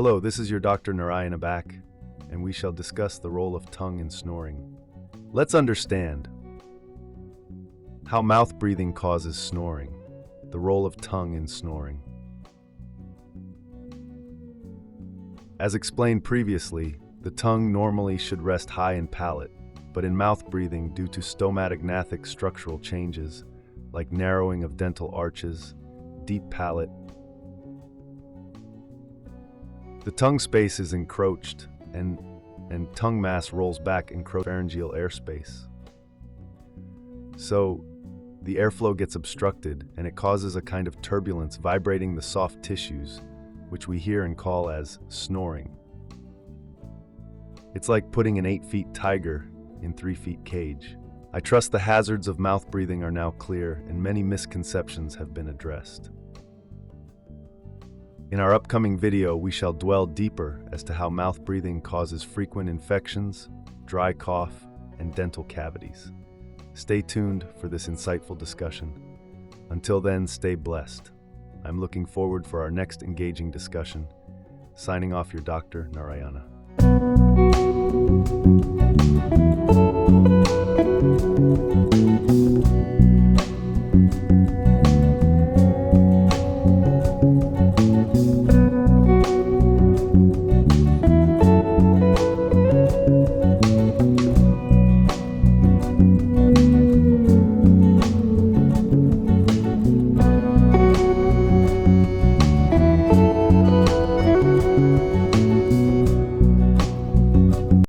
Hello, this is your Dr. Narayana back, and we shall discuss the role of tongue in snoring. Let's understand how mouth breathing causes snoring, the role of tongue in snoring. As explained previously, the tongue normally should rest high in palate, but in mouth breathing, due to stomatognathic structural changes, like narrowing of dental arches, deep palate, the tongue space is encroached and tongue mass rolls back encroached pharyngeal airspace. So, the airflow gets obstructed and it causes a kind of turbulence vibrating the soft tissues, which we hear and call as snoring. It's like putting an 8-foot tiger in 3-foot cage. I trust the hazards of mouth breathing are now clear and many misconceptions have been addressed. In our upcoming video, we shall dwell deeper as to how mouth breathing causes frequent infections, dry cough, and dental cavities. Stay tuned for this insightful discussion. Until then, stay blessed. I'm looking forward for our next engaging discussion. Signing off, your Dr. Narayana.